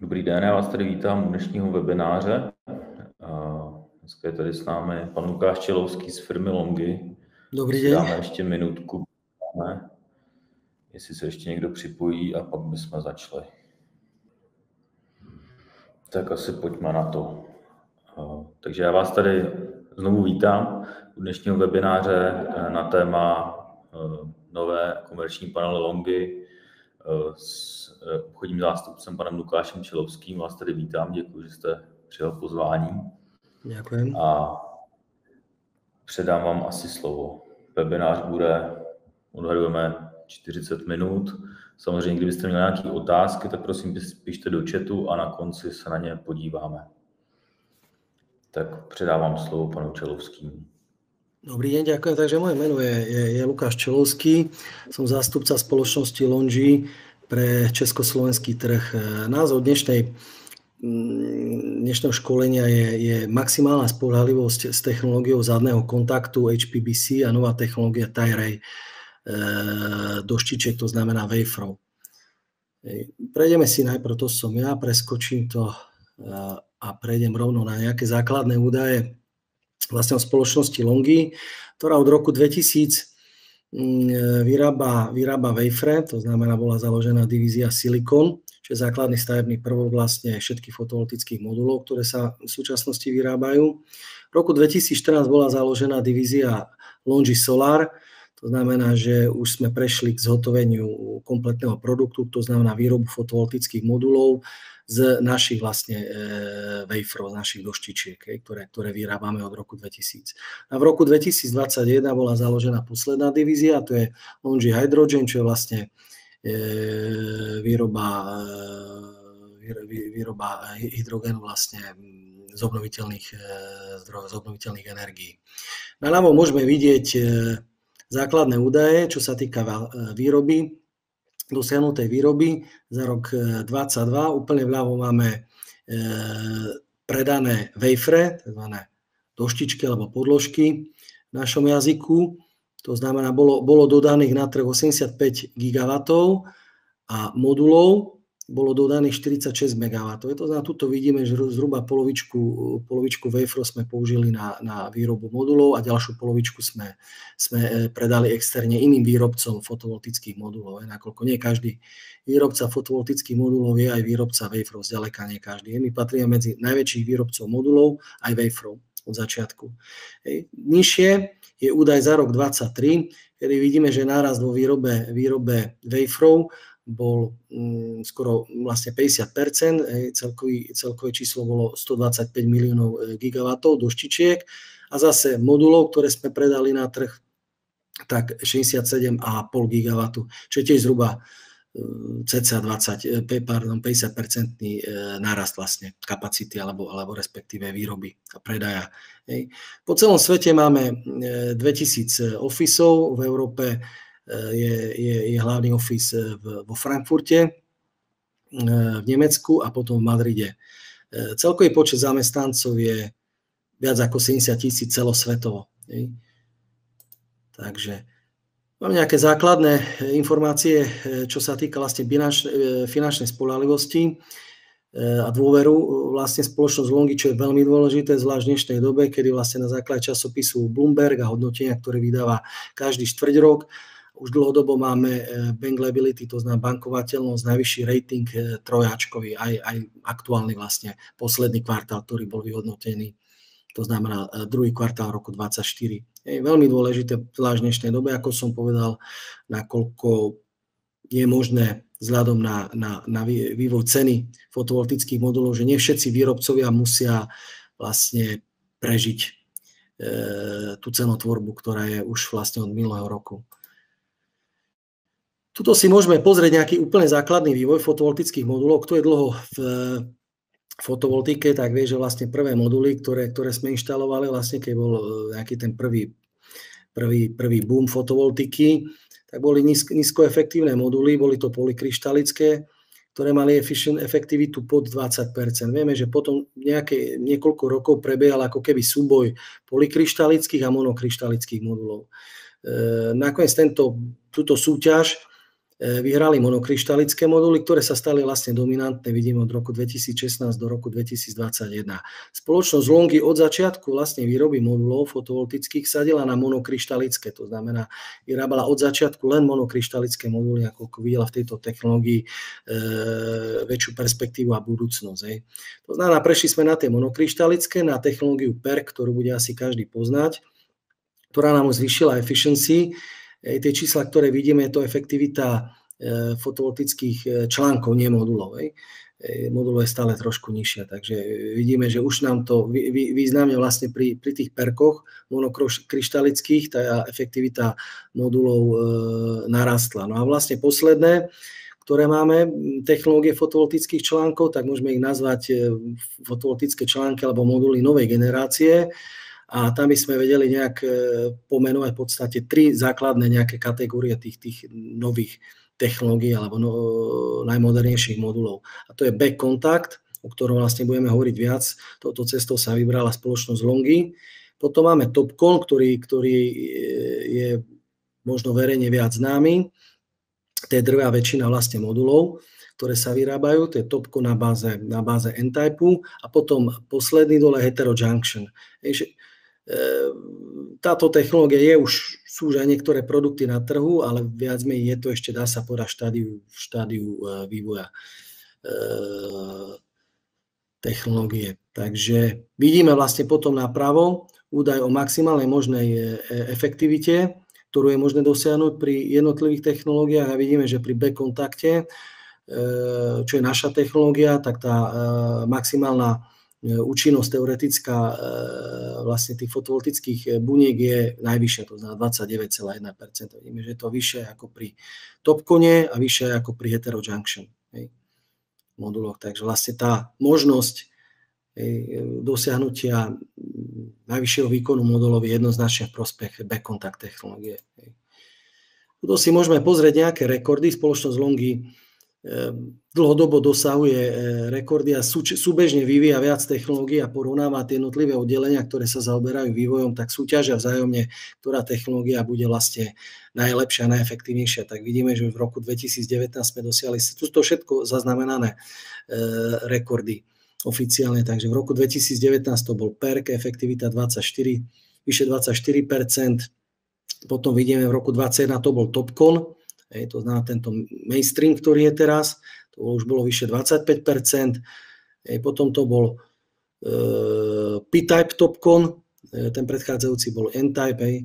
Dobrý den, já vás tady vítám u dnešního webináře. Dneska je tady s námi pan Lukáš Čelovský z firmy Longi. Dobrý si deň. Dáme ještě minutku, jestli se ještě někdo připojí a pak bychom začali. Tak asi pojďme na to. Takže já vás tady znovu vítám u dnešního webináře na téma nové komerční panely Longi s obchodním zástupcem panem Lukášem Čelovským. Vás tady vítám, děkuji, že jste přijal pozvání. Ďakujem. A předám vám asi slovo. Webinář bude, odhadujeme 40 minut. Samozřejmě, kdybyste měli nějaké otázky, tak prosím píšte do chatu a na konci se na ně podíváme. Tak předávám slovo panu Čelovskému. Dobrý deň, ďakujem. Takže moje meno je Lukáš Čelovský. Som zástupca spoločnosti Longi pre československý trh. Názov dnešného školenia je maximálna spoľahlivosť s technológiou zadného kontaktu HPBC a nová technológia Tie-Ray doštičiek, to znamená waferov. Prejdeme si najprv, to som ja, preskočím to a prejdem rovno na nejaké základné údaje vlastne o spoločnosti Longi, ktorá od roku 2000 vyrába wafere, to znamená, bola založená divízia Silicon, čo je základný stavebný prvok vlastne všetkých fotovoltických modulov, ktoré sa v súčasnosti vyrábajú. V roku 2014 bola založená divízia Longi Solar, to znamená, že už sme prešli k zhotoveniu kompletného produktu, to znamená výrobu fotovoltických modulov z našich vlastne waferov, z našich doštičiek, ktoré vyrábame od roku 2000. A v roku 2021 bola založená posledná divízia, to je Longi Hydrogen, čo je vlastne výroba hydrogénu vlastne z obnoviteľných zdrojov, z obnoviteľných energií. Naľavo môžeme vidieť základné údaje, čo sa týka výroby, dosiahnutej výroby za rok 2022. Úplne vľavo máme predané wafere, tzv. Doštičky alebo podložky v našom jazyku. To znamená, bolo dodaných na trh 85 GW a modulov bolo dodaných 46 MW. To znamená, tuto vidíme, že zhruba polovičku waferov sme použili na výrobu modulov a ďalšiu polovičku sme predali externe iným výrobcom fotovoltických modulov. Nakoľko nie každý výrobca fotovoltických modulov je aj výrobca waferov, zďaleka nie každý. My patríme medzi najväčších výrobcov modulov aj waferov od začiatku. Nižšie je údaj za rok 2023, kedy vidíme, že nárast vo výrobe waferov bol skoro vlastne 50%, celkové číslo bolo 125 miliónov gigawatov doštičiek a zase modulov, ktoré sme predali na trh, tak 67,5 gigawatu, čo je tiež zhruba cca 50% nárast vlastne kapacity alebo respektíve výroby a predaja. Po celom svete máme 2000 ofisov, v Európe je hlavný office vo Frankfurte, v Nemecku a potom v Madride. Celkový počet zamestnancov je viac ako 70 000 celosvetovo. Takže mám nejaké základné informácie, čo sa týka vlastne finančnej spoľahlivosti a dôveru vlastne spoločnosť Longi, čo je veľmi dôležité, zvlášť v dnešnej dobe, kedy vlastne na základe časopisu Bloomberg a hodnotenia, ktoré vydáva každý štvrť rok, už dlhodobo máme bankability, to znamená bankovateľnosť, najvyšší rating trojáčkový, aj aktuálny vlastne posledný kvartál, ktorý bol vyhodnotený, to znamená druhý kvartál roku 2024. Je veľmi dôležité zvlášť v dnešnej dobe, ako som povedal, nakoľko je možné vzhľadom na vývoj ceny fotovoltických modulov, že nie všetci výrobcovia musia vlastne prežiť tú cenotvorbu, ktorá je už vlastne od minulého roku. Tuto si môžeme pozrieť nejaký úplne základný vývoj fotovoltických modulov. Kto je dlho v fotovoltike, tak vie, že vlastne prvé moduly, ktoré sme inštalovali, vlastne keď bol nejaký ten prvý boom fotovoltiky, tak boli nízkoefektívne moduly, boli to polykryštalické, ktoré mali efektivitu pod 20%. Vieme, že potom niekoľko rokov prebiehal ako keby súboj polykryštalických a monokryštalických modulov. Nakoniec túto súťaž vyhrali monokryštalické moduly, ktoré sa stali vlastne dominantné, vidíme od roku 2016 do roku 2021. Spoločnosť Longi od začiatku vlastne výroby modulov fotovoltických sadila na monokryštalické, to znamená, vyrábala od začiatku len monokryštalické moduly, ako videla v tejto technológii väčšiu perspektívu a budúcnosť. To znamená, prešli sme na tie monokryštalické, na technológiu PERC, ktorú bude asi každý poznať, ktorá nám zvýšila efficiency. Tie čísla, ktoré vidíme, je to efektivita fotovoltických článkov, nie modulov. Modulov je stále trošku nižšia, takže vidíme, že už nám to významne vlastne pri tých perkoch monokryštalických tá efektivita modulov narastla. No a vlastne posledné, ktoré máme, technológie fotovoltických článkov, tak môžeme ich nazvať fotovoltické články alebo moduly novej generácie. A tam by sme vedeli nejak pomenovať v podstate 3 základné nejaké kategórie tých nových technológií alebo najmodernejších modulov. A to je back contact, o ktorom vlastne budeme hovoriť viac. Touto cestou sa vybrala spoločnosť Longi. Potom máme Topcon, ktorý je možno verejne viac známy. To je drvá väčšina vlastne modulov, ktoré sa vyrábajú. To je Topcon na báze N-typu. A potom posledný dole heterojunction. Táto technológia sú už aj niektoré produkty na trhu, ale viac menej je to ešte, dá sa povedať, v štádiu vývoja technológie. Takže vidíme vlastne potom napravo údaj o maximálnej možnej efektivite, ktorú je možné dosiahnuť pri jednotlivých technológiách a vidíme, že pri back kontakte, čo je naša technológia, tak tá maximálna účinnosť teoretická vlastne tých fotovoltických buniek je najvyššia, to znamená 29,1%. Vidíme, že je to vyššie ako pri Topcone a vyššie ako pri heterojunction moduloch. Takže vlastne tá možnosť dosiahnutia najvyššieho výkonu modulov je jednoznačne v prospech back contact technológie. Tu si môžeme pozrieť nejaké rekordy. Spoločnosť Longi dlhodobo dosahuje rekordy a súbežne vyvíja viac technológií a porovnáva tie jednotlivé oddelenia, ktoré sa zaoberajú vývojom, tak súťažia vzájomne, ktorá technológia bude vlastne najlepšia, najefektívnejšia. Tak vidíme, že v roku 2019 sme dosiahli to všetko zaznamenané rekordy oficiálne. Takže v roku 2019 to bol PERC, efektivita vyše 24%. Potom vidíme v roku 2021 to bol Topcon, to znamená tento mainstream, ktorý je teraz, to už bolo vyše 25%. Potom to bol P-type Topcon, ten predchádzajúci bol N-type,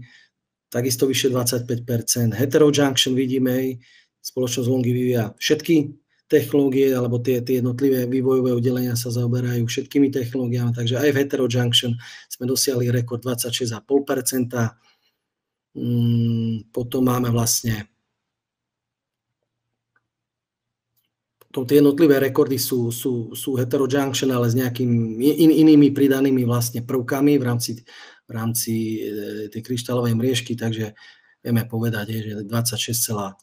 takisto vyše 25%. Heterojunction vidíme, spoločnosť Longi vyvíja všetky technológie, alebo tie jednotlivé vývojové oddelenia sa zaoberajú všetkými technológiami, takže aj v heterojunction sme dosiahli rekord 26,5%. Potom máme vlastne tie jednotlivé rekordy sú heterojunction, ale s nejakými inými pridanými vlastne prvkami v rámci tej kryštálovej mriežky, takže vieme povedať, že 26,8%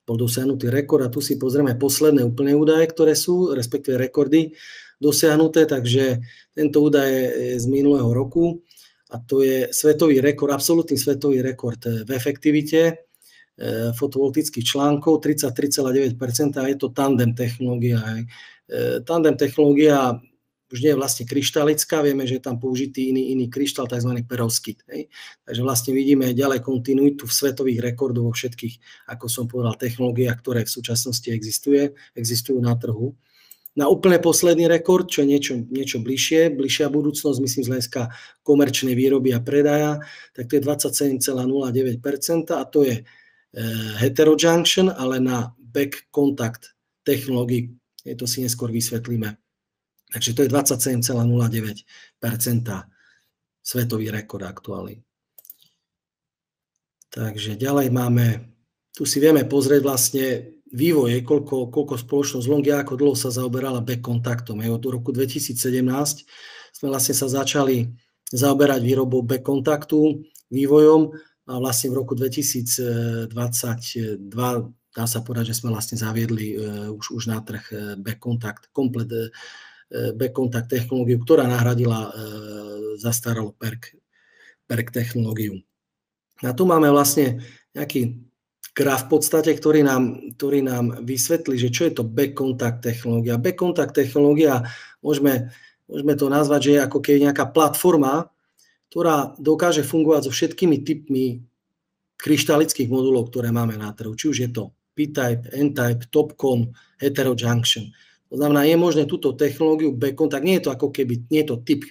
bol dosiahnutý rekord. A tu si pozrieme posledné úplné údaje, ktoré sú, respektíve rekordy dosiahnuté, takže tento údaj je z minulého roku a to je svetový rekord, absolútny svetový rekord v efektivite fotovoltických článkov 33,9% a je to tandem technológia. Tandem technológia už nie je vlastne kryštálická, vieme, že je tam použitý iný kryštál, tzv. perovskit. Takže vlastne vidíme ďalej kontinuitu v svetových rekordov vo všetkých, ako som povedal, technológiách, ktoré v súčasnosti existujú na trhu. Na úplne posledný rekord, čo je niečo bližšia budúcnosť, myslím z hľadiska komerčnej výroby a predaja, tak to je 27,09% a to je heterojunction, ale na back contact technológii. To si neskôr vysvetlíme. Takže to je 27,09% svetový rekord aktuálny. Takže ďalej tu si vieme pozrieť vlastne vývoj, koľko spoločnosť Longi, ako dlho sa zaoberala back kontaktom. Od roku 2017 sme vlastne sa začali zaoberať výrobou back kontaktu, vývojom, a vlastne v roku 2022 dá sa povedať, že sme vlastne zaviedli už na trh back contact, komplet back contact technológiu, ktorá nahradila zastaralú PERC technológiu. A tu máme vlastne nejaký graf v podstate, ktorý nám vysvetlí, že čo je to back contact technológia. Back contact technológia, môžeme to nazvať, že je ako keby nejaká platforma, ktorá dokáže fungovať so všetkými typmi kryštalických modulov, ktoré máme na trhu. Či už je to P-type, N-type, TOPCon, heterojunction. To znamená, je možné túto technológiu back contact, nie je to ako keby, nie je to typ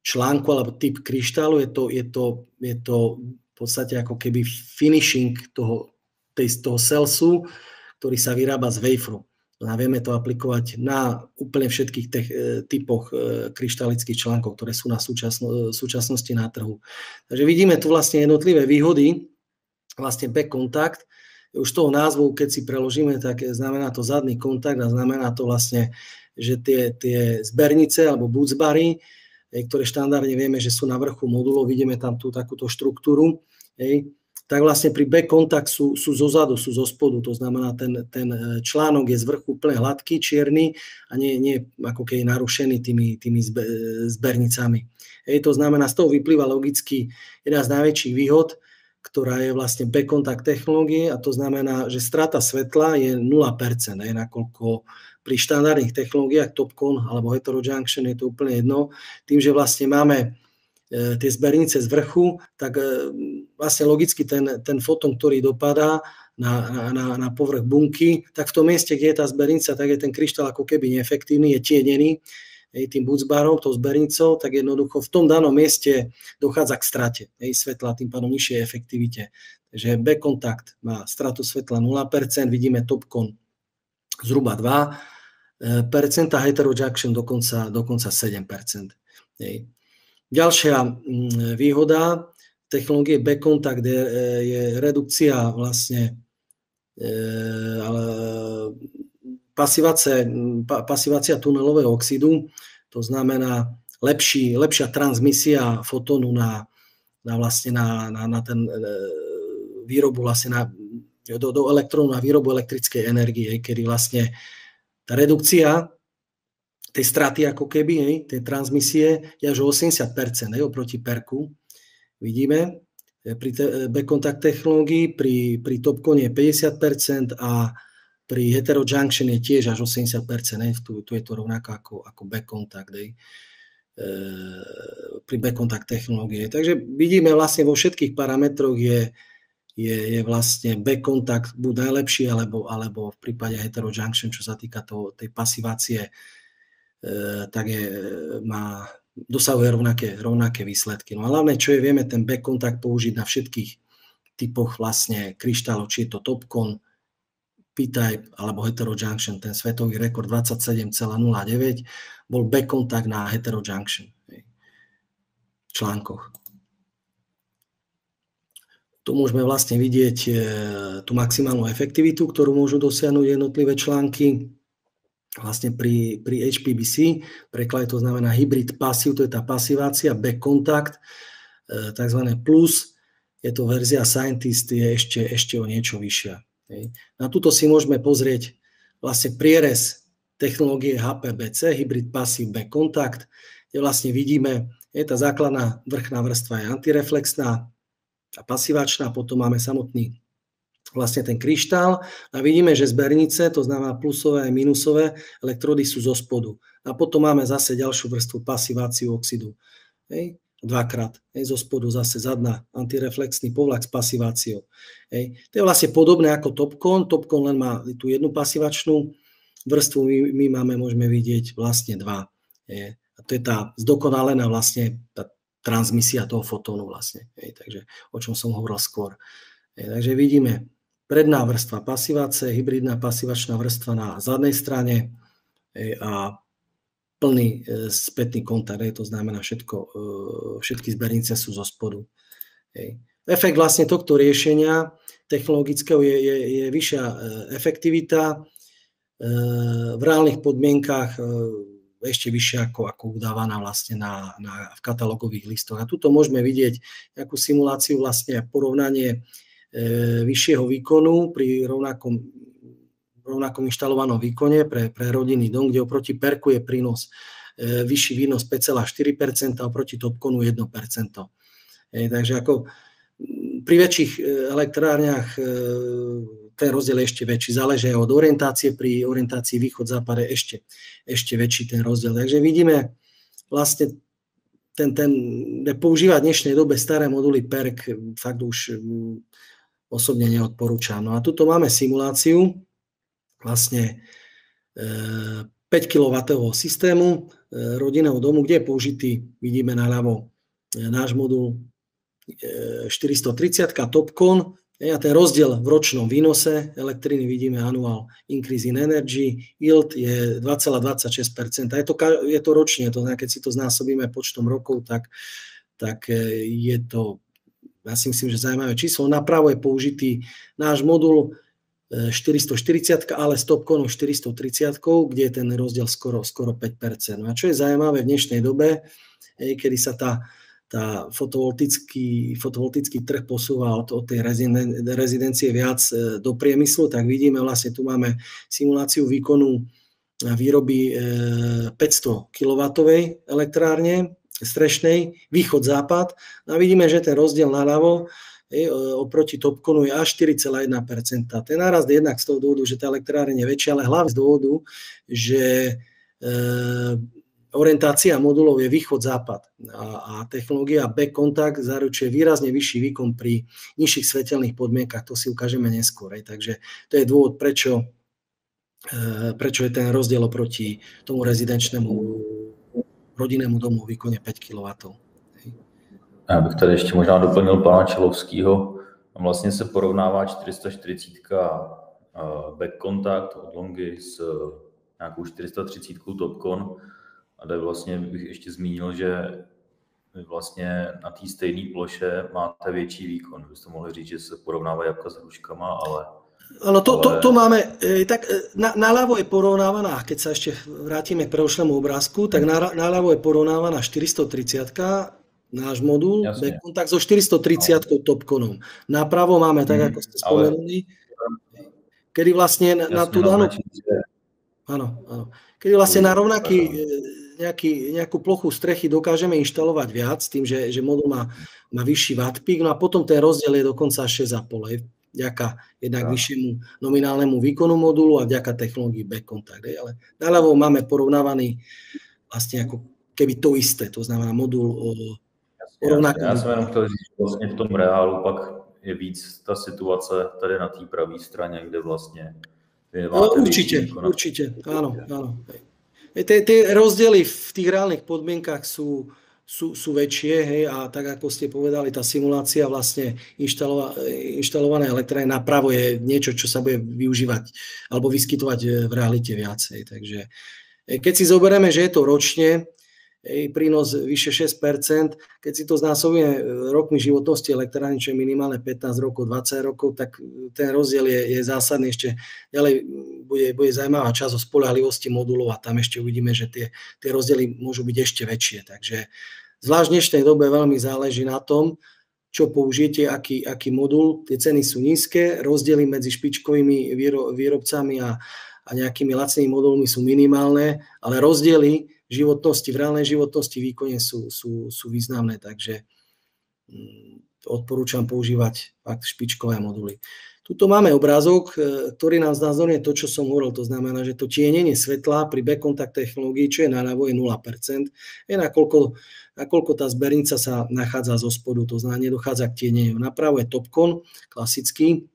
článku alebo typ kryštálu, je to v podstate ako keby finishing toho celsu, ktorý sa vyrába z waferu. Vieme to aplikovať na úplne všetkých typoch kryštalických článkov, ktoré sú na súčasnosti na trhu. Takže vidíme tu vlastne jednotlivé výhody, vlastne back contact. Už toho názvu, keď si preložíme, tak znamená to zadný kontakt a znamená to vlastne, že tie zbernice alebo bucbary, ktoré štandardne vieme, že sú na vrchu modulov, vidíme tam tú takúto štruktúru, tak vlastne pri back contact sú zozadu, sú zo spodu, to znamená ten článok je z vrchu úplne hladký, čierny a nie ako keď je narušený tými zbernicami. To znamená, z toho vyplýva logicky jedna z najväčších výhod, ktorá je vlastne back contact technológie, a to znamená, že strata svetla je 0%, nakoľko pri štandardných technológiách TOPCon alebo heterojunction je to úplne jedno, tým, že vlastne máme tie zbernice z vrchu, tak vlastne logicky ten fotón, ktorý dopadá na povrch bunky, tak v tom mieste, kde je tá zbernica, tak je ten kryštál ako keby neefektívny, je tienený tým bucbarom, tou zbernicou, tak jednoducho v tom danom mieste dochádza k strate svetla, tým pádom nižšej efektivite. Takže back contact má stratu svetla 0%, vidíme TOPCon zhruba 2%, heterojunction dokonca 7%. Ďalšia výhoda technológie back contact je redukcia vlastne pasivácia tunelového oxidu, to znamená lepšia transmisia fotónu na ten výrobu vlastne do elektrónu, na výrobu elektrickej energie, kedy vlastne tá redukcia tej straty ako keby, tej transmisie je až o 80%, oproti perku. Vidíme, pri back contact technológii, pri TOPCone je 50% a pri heterojunction je tiež až 80%, tu je to rovnako ako back contact, pri back contact technológie. Takže vidíme vlastne vo všetkých parametroch je vlastne back contact buď najlepší, alebo v prípade heterojunction, čo sa týka tej pasívácie, tak dosahuje rovnaké výsledky. No a hlavne, čo je, vieme ten back contact použiť na všetkých typoch vlastne kryštálov, či je to TOPCon, P-type alebo heterojunction, ten svetový rekord 27,09 bol back contact na heterojunction v článkoch. Tu môžeme vlastne vidieť tú maximálnu efektivitu, ktorú môžu dosiahnuť jednotlivé články. Vlastne pri HPBC, preklade to znamená hybrid pasiv, to je tá pasívácia, back contact, takzvané plus, je to verzia Scientist, je ešte o niečo vyššia. Na túto si môžeme pozrieť vlastne prierez technológie HPBC, hybrid passive back contact, kde vlastne vidíme, tá základná vrchná vrstva je antireflexná a pasívačná, potom máme samotný vlastne ten kryštál a vidíme, že zbernice, to znamená plusové a minusové elektrody sú zo spodu. A potom máme zase ďalšiu vrstvu pasíváciu oxidu. Dvakrát. Zo spodu zase zadná antireflexný povlak s pasíváciou. To je vlastne podobné ako TOPCon. TOPCon len má tú jednu pasívačnú vrstvu, my môžeme vidieť vlastne dva. A to je tá zdokonalená vlastne tá transmisia toho fotónu vlastne. Takže o čom som hovoril skôr. Takže vidíme predná vrstva pasívace, hybridná pasívačná vrstva na zadnej strane a plný spätný kontakt, to znamená všetky zbernice sú zo spodu. Efekt vlastne tohto riešenia technologického je vyššia efektivita, v reálnych podmienkach ešte vyššia ako udávaná vlastne v katalógových listoch. A tuto môžeme vidieť nejakú simuláciu, vlastne porovnanie vyššieho výkonu pri rovnakom inštalovanom výkone pre rodinný dom, kde oproti perku je prínos vyšší výnos 5,4% a oproti TOPConu 1%. Takže ako Pri väčších elektrárniach ten rozdiel je ešte väčší. Záleží aj od orientácie. Pri orientácii východ-západ je ešte väčší ten rozdiel. Takže vidíme vlastne používať v dnešnej dobe staré moduly PERC fakt už osobne neodporúčam. No a tuto máme simuláciu vlastne 5 kW systému rodinného domu, kde je použitý, vidíme naľavo náš modul 430 Topcon a ten rozdiel v ročnom výnose elektriny vidíme annual increase in energy, yield je 2,26%. Je to ročne, to znamená, keď si to znásobíme počtom rokov, tak je to, ja si myslím, že zaujímavé číslo. Napravo je použitý náš modul 440, ale s Topconom 430, kde je ten rozdiel skoro 5%. No a čo je zaujímavé v dnešnej dobe, kedy sa tá fotovoltický trh posúva od tej rezidencie viac do priemyslu, tak vidíme, vlastne tu máme simuláciu výkonu výroby 500 kW elektrárne strešnej, východ-západ. A vidíme, že ten rozdiel naľavo oproti Topconu je až 4,1%. Ten nárast je jednak z toho dôvodu, že tá elektrárne je väčšia, ale hlavne z dôvodu, že orientácia modulov je východ-západ a technológia back contact zaručuje výrazne vyšší výkon pri nižších svetelných podmienkach. To si ukážeme neskôr. Takže to je dôvod, prečo je ten rozdiel oproti tomu rezidenčnému rodinnému domu v výkone 5 kW. Já bych tady ještě možná doplnil pana Čelovského. Tam vlastně se porovnává 440 back contact od Longy s nějakou 430 Topcon. A tady vlastně bych ještě zmínil, že vy vlastně na té stejné ploše máte větší výkon. Byste mohli říct, že se porovnávají jabka s hruškama, ale... Áno, to máme, tak naľavo je porovnávaná, keď sa ešte vrátime k predošlému obrázku, tak naľavo je porovnávaná 430, náš modul, back contact so 430 Topconom. Napravo máme, tak ako ste spomenuli, kedy vlastne na tú danú... Áno. Kedy vlastne na nejakú plochu strechy dokážeme inštalovať viac, tým, že modul má vyšší watt peak, no a potom ten rozdiel je dokonca 6,5, vďaka jednak vyššiemu nominálnemu výkonu modulu a vďaka technológii back contact. Ale naľavo máme porovnávaný vlastne ako keby to isté, to znamená modul rovnaký. Já jsem jenom chtěl říct, že vlastně v tom reálu pak je víc ta situace tady na té pravé straně, kde vlastně Určite, áno. Tie rozdiely v tých reálnych podmienkach sú väčšie, hej, a tak ako ste povedali, tá simulácia vlastne inštalované elektrárne napravo je niečo, čo sa bude využívať alebo vyskytovať v realite viacej. Takže keď si zoberieme, že je to ročne, prínos vyše 6%, keď si to znásobíme rokmi životnosti elektrárne, čo je minimálne 15 rokov, 20 rokov, tak ten rozdiel je zásadný. Ešte ďalej bude zaujímavá časť o spoľahlivosti modulov a tam ešte uvidíme, že tie rozdiely môžu byť ešte väčšie. Takže zvlášť v dnešnej dobe veľmi záleží na tom, čo použijete, aký modul. Tie ceny sú nízke, rozdiely medzi špičkovými výrobcami a nejakými lacnými modulmi sú minimálne, ale rozdiely v reálnej životnosti výkone sú významné, takže odporúčam používať fakt špičkové moduly. Tuto máme obrázok, ktorý nám znázorňuje to, čo som hovoril. To znamená, že to tienenie svetla pri back contact technológii, čo je naľavo, je 0%. Nakoľko tá zbernica sa nachádza zo spodu, to znamená, nedochádza k tieneniu. Napravo je Topcon, klasický,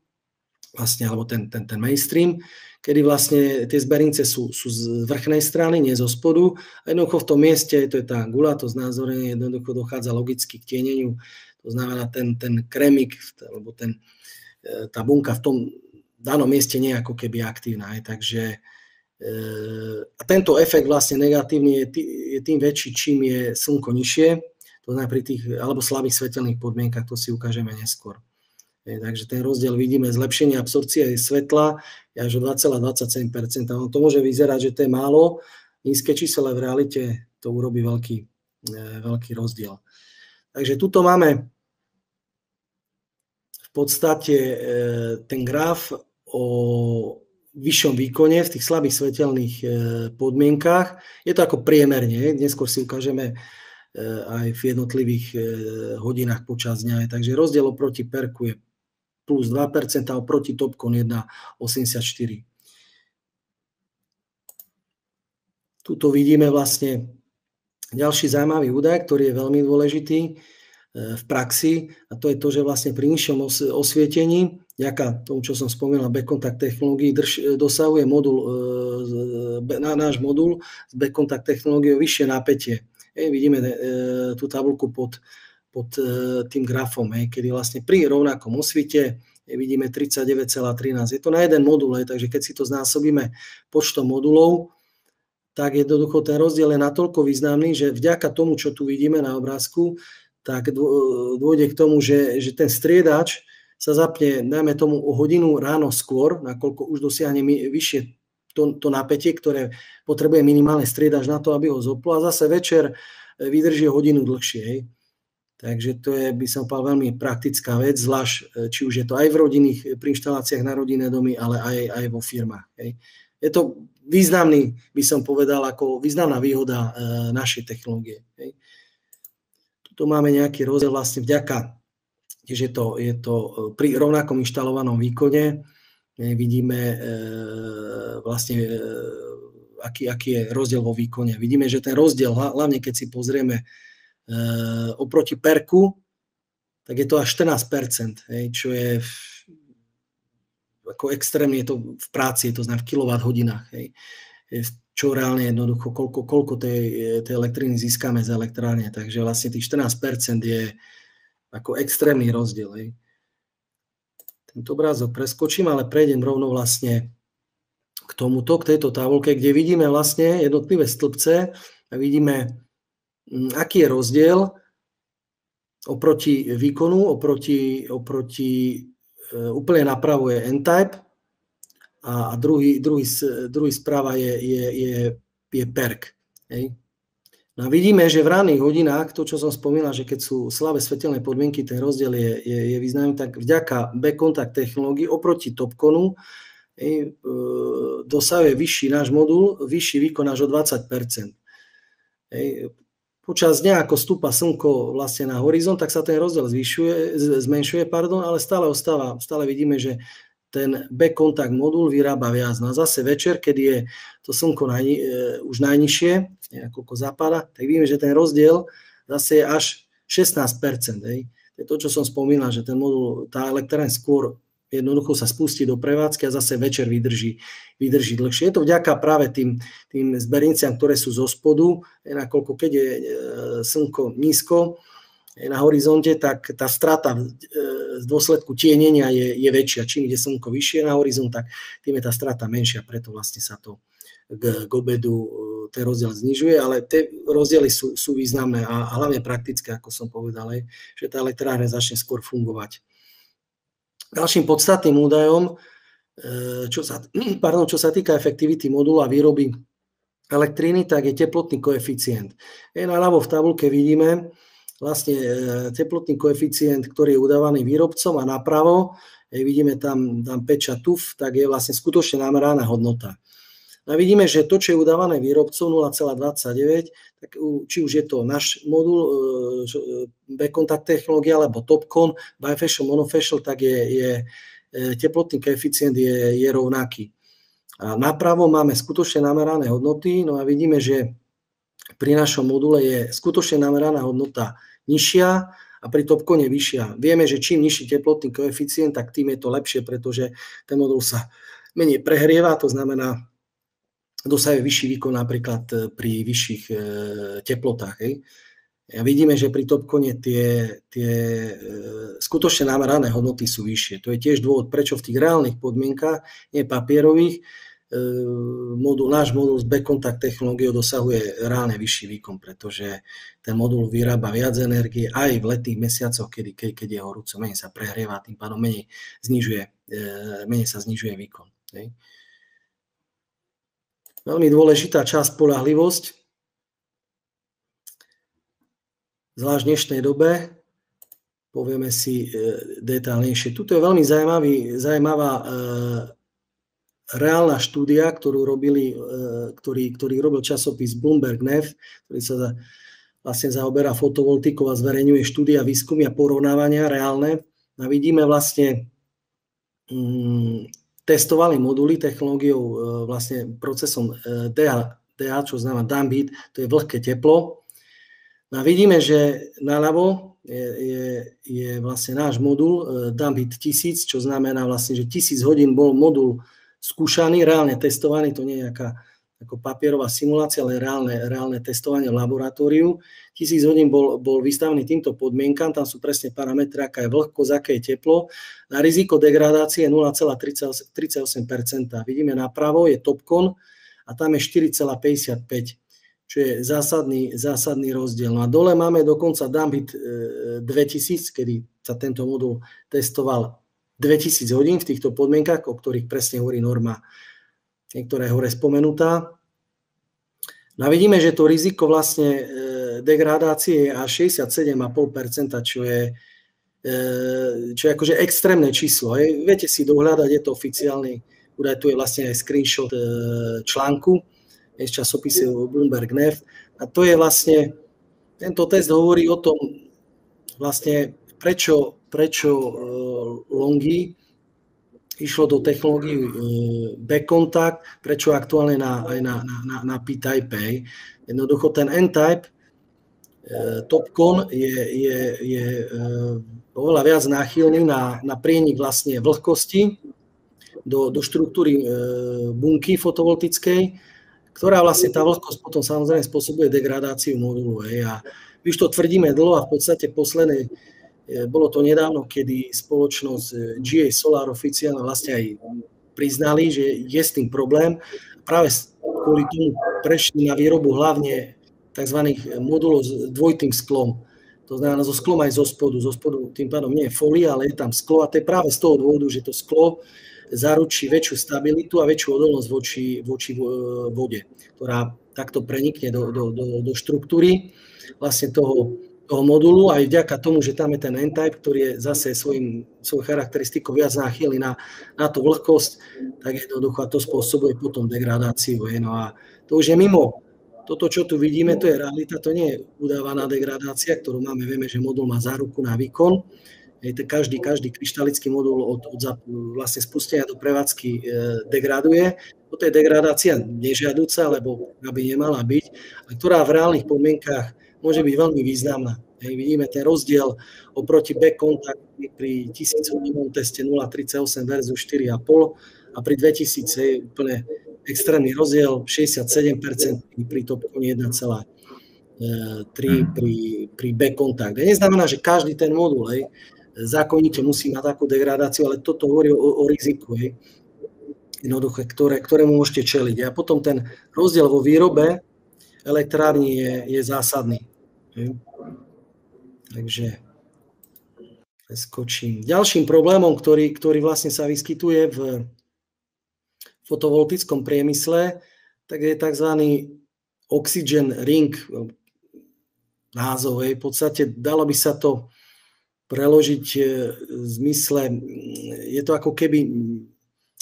vlastne, alebo ten mainstream, kedy vlastne tie zbernice sú z vrchnej strany, nie zo spodu. A jednoducho v tom mieste, to je tá guľa, to znázornenie, jednoducho dochádza logicky k tieneniu. To znamená, ten kremik, alebo tá bunka v tom danom mieste nie je ako keby aktívna. Takže a tento efekt vlastne negatívny je tým väčší, čím je slnko nižšie, to znamená pri tých alebo slabých svetelných podmienkach, to si ukážeme neskôr. Takže ten rozdiel vidíme, zlepšenie absorpcie svetla je až o 2,27%. To môže vyzerať, že to je málo, nízke číslo, ale v realite to urobí veľký rozdiel. Takže tuto máme v podstate ten graf o vyššom výkone v tých slabých svetelných podmienkách. Je to ako priemerne, neskôr si ukážeme aj v jednotlivých hodinách počas dňa. Takže rozdiel oproti perku je plus 2%, a oproti topkon 1,84. Tuto vidíme vlastne ďalší zaujímavý údaj, ktorý je veľmi dôležitý v praxi, a to je to, že vlastne pri nižšom osvietení, vďaka tomu, čo som spomínal, backcontact technológií, dosahuje náš modul s backcontact technológiou vyššie napätie. Vidíme tú tabuľku pod tým grafom, kedy vlastne pri rovnakom osvite vidíme 39,13. Je to na jeden modul, takže keď si to znásobíme počtom modulov, tak jednoducho ten rozdiel je natoľko významný, že vďaka tomu, čo tu vidíme na obrázku, tak dôjde k tomu, že ten striedač sa zapne, dajme tomu, o hodinu ráno skôr, nakoľko už dosiahne vyššie to napätie, ktoré potrebuje minimálne striedač na to, aby ho zoplo, a zase večer vydrží hodinu dlhšie. Hej. Takže to je, by som povedal, veľmi praktická vec, zvlášť či už je to aj v rodinných, pri inštaláciách na rodinné domy, ale aj vo firmách. Hej. Je to významný, by som povedal, ako významná výhoda našej technológie. Hej. Tu máme nejaký rozdiel vlastne vďaka, že je to pri rovnakom inštalovanom výkone. Vidíme vlastne, aký je rozdiel vo výkone. Vidíme, že ten rozdiel, hlavne keď si pozrieme oproti perku, tak je to až 14%, čo je ako extrémne, je to v práci, je to v kilowatt-hodinách. Čo reálne jednoducho, koľko tej elektriny získame z elektrárne. Takže vlastne tých 14% je ako extrémny rozdiel. Hej. Tento obrázok preskočím, ale prejdem rovno vlastne k tomuto, k tejto tabuľke, kde vidíme vlastne jednotlivé stĺpce a vidíme, aký je rozdiel oproti výkonu, oproti úplne napravo je N-type, a druhý správa je PERC. Hej. No a vidíme, že v ranných hodinách, to čo som spomínal, že keď sú slabé svetelné podmienky, ten rozdiel je významný, tak vďaka backcontact technológii oproti topkonu dosahuje vyšší náš modul, vyšší výkon až o 20%. Hej. Počas dňa, ako stúpa slnko vlastne na horizont, tak sa ten rozdiel zmenšuje, ale stále vidíme, že ten backcontact modul vyrába viac. No a zase večer, keď je to slnko už najnižšie, ako zapadá, tak vidíme, že ten rozdiel zase je až 16%. Hej. To je to, čo som spomínal, že ten modul, tá elektrárne skôr jednoducho sa spustí do prevádzky a zase večer vydrží dlhšie. Je to vďaka práve tým zberniciam, ktoré sú zo spodu, nakoľko keď je slnko nízko na horizonte, tak tá strata z dôsledku tienenia je väčšia. Čím ide slnko vyššie na horizont, tak tým je tá strata menšia, preto vlastne sa to k obedu ten rozdiel znižuje, ale tie rozdiely sú významné a hlavne praktické, ako som povedal, že tá elektrárne začne skôr fungovať. Ďalším podstatným údajom, čo sa týka efektivity modulu a výroby elektriny, tak je teplotný koeficient. Naľavo v tabuľke vidíme vlastne teplotný koeficient, ktorý je udávaný výrobcom, a napravo vidíme tam pečať TUF, tak je vlastne skutočne nameraná hodnota. A vidíme, že to, čo je udávané výrobcom 0,29, tak či už je to náš modul backcontact technológia alebo topkon, bifacial, monofacial, tak je teplotný koeficient je rovnaký. A napravo máme skutočne namerané hodnoty, no a vidíme, že pri našom module je skutočne nameraná hodnota nižšia a pri topkone vyššia. Vieme, že čím nižší teplotný koeficient, tak tým je to lepšie, pretože ten modul sa menej prehrieva, to znamená, dosahuje vyšší výkon napríklad pri vyšších teplotách. Hej. A vidíme, že pri topkone tie skutočne namerané hodnoty sú vyššie. To je tiež dôvod, prečo v tých reálnych podmienkach, nie papierových, náš modul s backcontact technológiou dosahuje reálne vyšší výkon, pretože ten modul vyrába viac energie aj v letných mesiacoch, keď je horúco, menej sa prehrieva, tým pádom menej sa znižuje výkon. Hej. Veľmi dôležitá časť spoľahlivosť, zvlášť v dnešnej dobe, povieme si detailnejšie. Tuto je veľmi zaujímavá reálna štúdia, ktorý robil časopis Bloomberg News, ktorý sa vlastne zaoberá fotovoltikou a zverejňuje štúdia, výskumy a porovnávania reálne. A vidíme vlastne, testovali moduly technológiou, vlastne procesom DH, čo znamená dump heat, to je vlhké teplo. A vidíme, že naľavo je vlastne náš modul dump heat 1000, čo znamená vlastne, že 1000 hodín bol modul skúšaný, reálne testovaný, to nie je ako papierová simulácia, ale reálne testovanie v laboratóriu. 1000 hodín bol vystavený týmto podmienkam, tam sú presne parametre, aká je vlhkosť, aké je teplo. Na riziko degradácie je 0,38%. Vidíme napravo, je TOPCon a tam je 4,55%, čo je zásadný rozdiel. No a dole máme dokonca dump heat 2000, kedy sa tento modul testoval 2000 hodín v týchto podmienkach, o ktorých presne hovorí norma, ktorá je hore spomenutá. No a vidíme, že to riziko vlastne degradácie je až 67,5%, čo je akože extrémne číslo. Viete si dohľadať, je to oficiálny údaj, tu je vlastne aj screenshot článku z časopisu Bloomberg Neft. A to je vlastne, tento test hovorí o tom, vlastne prečo longy išlo do technológií back contact, prečo aktuálne aj na P-type. Jednoducho ten N-type TOPCon je oveľa viac náchylný na prienik vlastne vlhkosti do štruktúry bunky fotovoltickej, ktorá vlastne tá vlhkosť potom samozrejme spôsobuje degradáciu modulu. A už to tvrdíme dlho a v podstate bolo to nedávno, kedy spoločnosť GA Solar oficiálne vlastne aj priznali, že je s tým problém. Práve kvôli tomu prešli na výrobu hlavne tzv. Modulov s dvojitým sklom. To znamená so sklom aj zo spodu. Zo spodu tým pádom nie je fólia, ale je tam sklo. A to je práve z toho dôvodu, že to sklo zaručí väčšiu stabilitu a väčšiu odolnosť voči vode, ktorá takto prenikne do štruktúry vlastne toho modulu, aj vďaka tomu, že tam je ten N-type, ktorý je zase svojou charakteristikou viac náchylný na tú vlhkosť, tak jednoducho to spôsobuje potom degradáciu. No a to už je mimo. Toto, čo tu vidíme, to je realita, to nie je udávaná degradácia, ktorú máme, vieme, že modul má záruku na výkon. Každý kryštalický modul od vlastne spustenia do prevádzky degraduje. Toto je degradácia nežiaduca, lebo by nemala byť, ale ktorá v reálnych podmienkách môže byť veľmi významná. Vidíme ten rozdiel oproti back contact pri 1000-hodinovnom teste 0,38 versus 4,5 a pri 2000 je úplne extrémny rozdiel, 67% pri TOPCone 1,3 pri back contact. Neznamená, že každý ten modul zákonite musí mať takú degradáciu, ale toto hovorí o riziku, jednoduché, ktorému môžete čeliť. A potom ten rozdiel vo výrobe elektrárni je zásadný. Takže preskočím. Ďalším problémom, ktorý vlastne sa vyskytuje v fotovoltickom priemysle, tak je tzv. Oxygen ring názov. V podstate dalo by sa to preložiť v zmysle, je to ako keby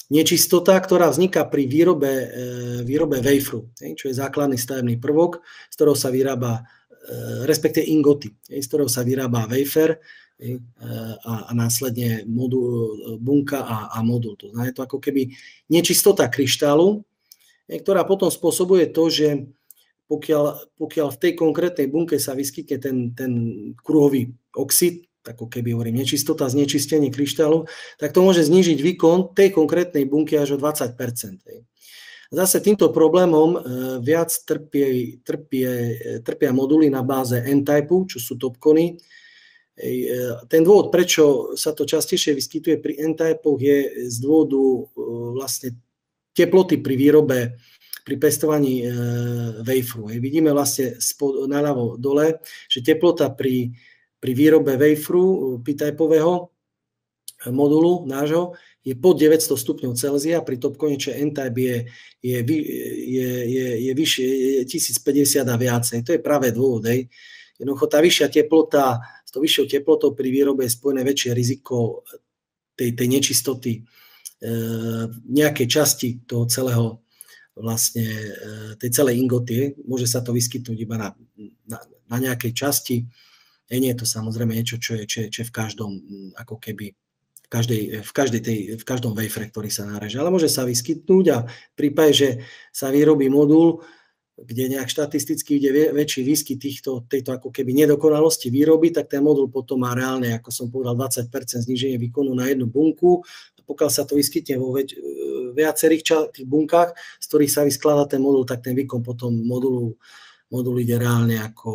nečistota, ktorá vzniká pri výrobe waferu, čo je základný stavebný prvok, z ktorého sa vyrába, respektive ingoty, z ktorého sa vyrába wafer a následne bunka a modul. To znamená, je to ako keby nečistota kryštálu, ktorá potom spôsobuje to, že pokiaľ v tej konkrétnej bunke sa vyskytne ten kruhový oxid, ako keby hovorím nečistota, znečistenie kryštálu, tak to môže znížiť výkon tej konkrétnej bunky až o 20%. Zase týmto problémom viac trpia moduly na báze N-typu, čo sú TOPCony. Ten dôvod, prečo sa to častejšie vyskytuje pri N-typoch, je z dôvodu vlastne teploty pri výrobe, pri pestovaní waferu. Vidíme vlastne naľavo dole, že teplota pri výrobe waferu P-typového modulu nášho je pod 900 stupňov Celzia, pri TOPCone, čo N-type je vyššie, je 1050 a viacej. To je práve dôvod. Jednoducho tá vyššia teplota, s tou vyššou teplotou pri výrobe je spojené väčšie riziko tej nečistoty nejakej časti toho vlastne tej celej ingoty. Môže sa to vyskytnúť iba na nejakej časti. Nie je to samozrejme niečo, čo je v každom, ako keby v každom wafere, ktorý sa náreže. Ale môže sa vyskytnúť a v prípade, že sa vyrobí modul, kde nejak štatisticky ide väčší výskyt tejto ako keby nedokonalosti výroby, tak ten modul potom má reálne, ako som povedal, 20% zníženie výkonu na jednu bunku. A pokiaľ sa to vyskytne vo viacerých tých bunkách, z ktorých sa vyskladá ten modul, tak ten výkon potom modulu ide reálne ako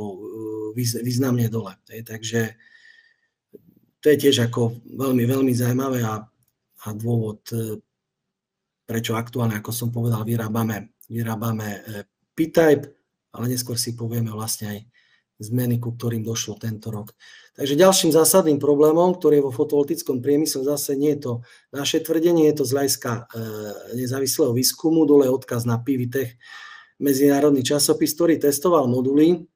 významne dole. Takže to je tiež ako veľmi, veľmi zaujímavé a dôvod, prečo aktuálne, ako som povedal, vyrábame P-Type, ale neskôr si povieme vlastne aj zmeny, ku ktorým došlo tento rok. Takže ďalším zásadným problémom, ktorý je vo fotovoltickom priemysle, zase nie je to naše tvrdenie, je to z hľadiska nezávislého výskumu, dole je odkaz na PVTech, medzinárodný časopis, ktorý testoval moduly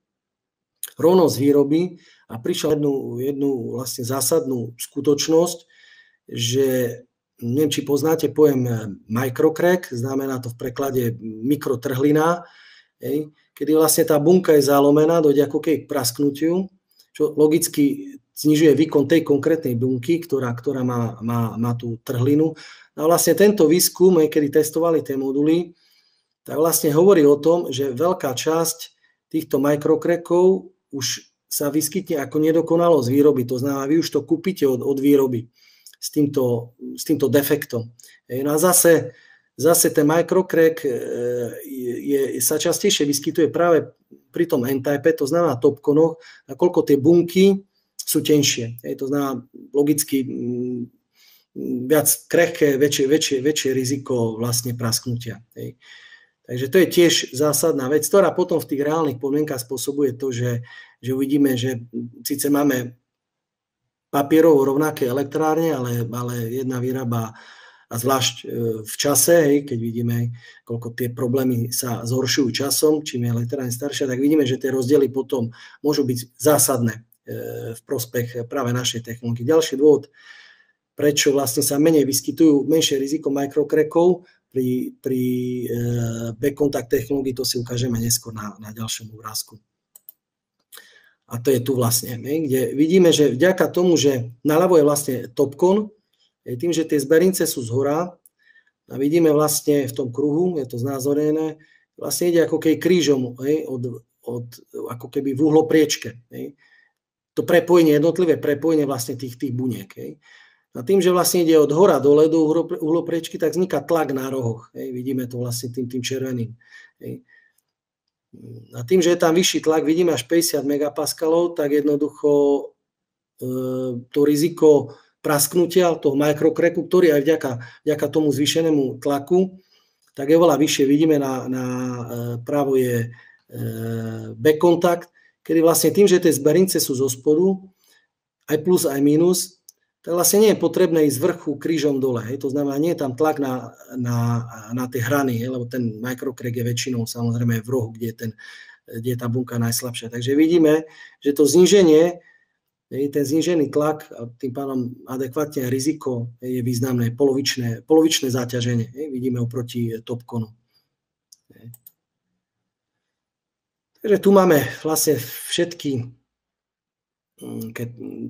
rovno z výroby a prišiel jednu vlastne zásadnú skutočnosť, že neviem, či poznáte pojem microcrack, znamená to v preklade mikrotrhlina, kedy vlastne tá bunka je zalomená, dojde ako keby k prasknutiu, čo logicky znižuje výkon tej konkrétnej bunky, ktorá má tú trhlinu. A vlastne tento výskum, kedy testovali tie moduly, tak vlastne hovorí o tom, že veľká časť týchto microcrackov už sa vyskytne ako nedokonalosť výroby. To znamená, vy už to kúpite od výroby s týmto defektom. No a zase ten microcrack sa častejšie vyskytuje práve pri tom N-type, to znamená topconoch, nakoľko tie bunky sú tenšie. To znamená logicky viac krehké, väčšie riziko vlastne prasknutia. Takže to je tiež zásadná vec, ktorá potom v tých reálnych podmienkach spôsobuje to, že uvidíme, že síce máme papierovo rovnaké elektrárne, ale jedna vyrába, a zvlášť v čase, keď vidíme, koľko tie problémy sa zhoršujú časom, čím je elektrárne staršia, tak vidíme, že tie rozdiely potom môžu byť zásadné v prospech práve našej technológie. Ďalší dôvod, prečo vlastne sa menej vyskytujú menšie riziko microcrackov pri back-contact technológii, to si ukážeme neskôr na ďalšom obrázku. A to je tu vlastne, kde vidíme, že vďaka tomu, že naľavo je vlastne topcon, tým, že tie zberince sú zhora, a vidíme vlastne v tom kruhu, je to znázornené, vlastne ide ako keby krížom, ako keby v uhlopriečke. To prepojenie, jednotlivé prepojenie vlastne tých buniek. A tým, že vlastne ide od hora dole do uhlopriečky, tak vzniká tlak na rohoch. Vidíme to vlastne tým červeným. A tým, že je tam vyšší tlak, vidíme až 50 megapaskalov, tak jednoducho to riziko prasknutia toho microcracku, ktorý aj vďaka tomu zvýšenému tlaku, tak je oveľa vyššie. Vidíme právo je back contact, kedy vlastne tým, že tie zberince sú zo spodu, aj plus, aj minus, tak vlastne nie je potrebné ísť z vrchu krížom dole. To znamená, nie je tam tlak na tie hrany, lebo ten microcrack je väčšinou samozrejme v rohu, kde je tá bunka najslabšia. Takže vidíme, že to zníženie, ten znížený tlak a tým pádom adekvátne riziko je významné, polovičné záťaženie. Vidíme oproti topconu. Takže tu máme vlastne všetky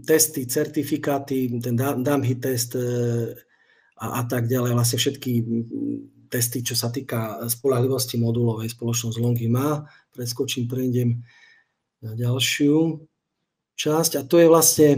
testy, certifikáty, ten Damhi test a tak ďalej, vlastne všetky testy, čo sa týka spoľahlivosti modulovej, spoločnosť Longi má. Prejdem na ďalšiu časť a to je vlastne,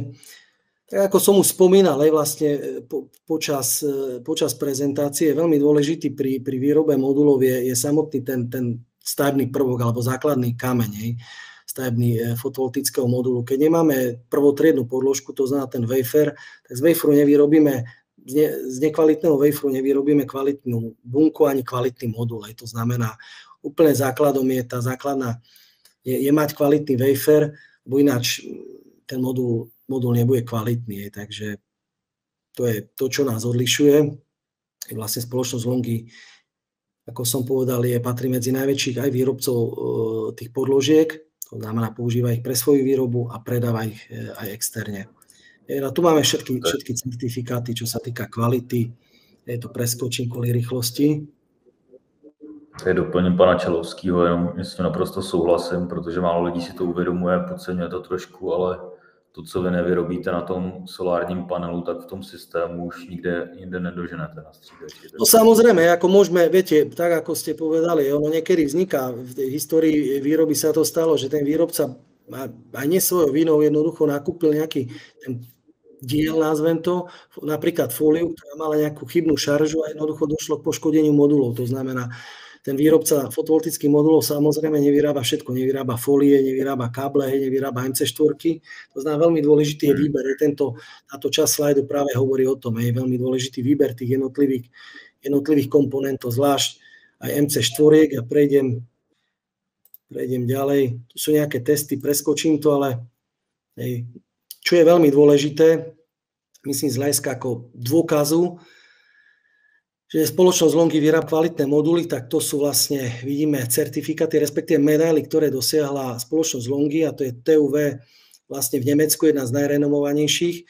tak ako som už spomínal, vlastne počas prezentácie veľmi dôležitý pri výrobe modulov je samotný ten stavebný prvok alebo základný kameň stavebný fotovoltického modulu. Keď nemáme prvotriednu podložku, to znamená ten wafer, tak z waferu nevyrobíme, z nekvalitného waferu nevyrobíme kvalitnú bunku ani kvalitný modul. To znamená, úplne základom je tá základná, je mať kvalitný wafer, bo ináč ten modul nebude kvalitný. Takže to je to, čo nás odlišuje. Vlastne spoločnosť Longi, ako som povedal, patrí medzi najväčších aj výrobcov tých podložiek. To znamená, používa ich pre svoju výrobu a predáva ich aj externe. A tu máme všetky certifikáty, čo sa týka kvality. To preskočím kvôli rýchlosti. Tady doplním pana Čelovského, jenom s tím naprosto souhlasím, protože málo lidí si to uvědomuje, podceňuje to trošku, ale to, co vy nevyrobíte na tom solárním panelu, tak v tom systému už nikde jinde nedoženete na střídači. No samozrejme, ako môžeme, viete, tak ako ste povedali, ono niekedy vzniká, v tej histórii výroby sa to stalo, že ten výrobca aj nie svojou vinou jednoducho nakúpil nejaký ten diel, nazvem to, napríklad fóliu, ktorá mala nejakú chybnú šaržu a jednoducho došlo k poškodeniu modulov. To znamená, ten výrobca fotovoltických modulov samozrejme nevyrába všetko, nevyrába fólie, nevyrába káble, nevyrába MC4. To znamená, veľmi dôležitý je výber. Táto časť slajdu práve hovorí o tom, je veľmi dôležitý výber tých jednotlivých komponentov, zvlášť aj MC4. Ja prejdem ďalej. Tu sú nejaké testy, preskočím to, ale čo je veľmi dôležité, myslím z hľadiska ako dôkazu, že spoločnosť Longi vyrába kvalitné moduly, tak to sú vlastne, vidíme, certifikáty, respektíve medaily, ktoré dosiahla spoločnosť Longi, a to je TUV vlastne v Nemecku, jedna z najrenomovanejších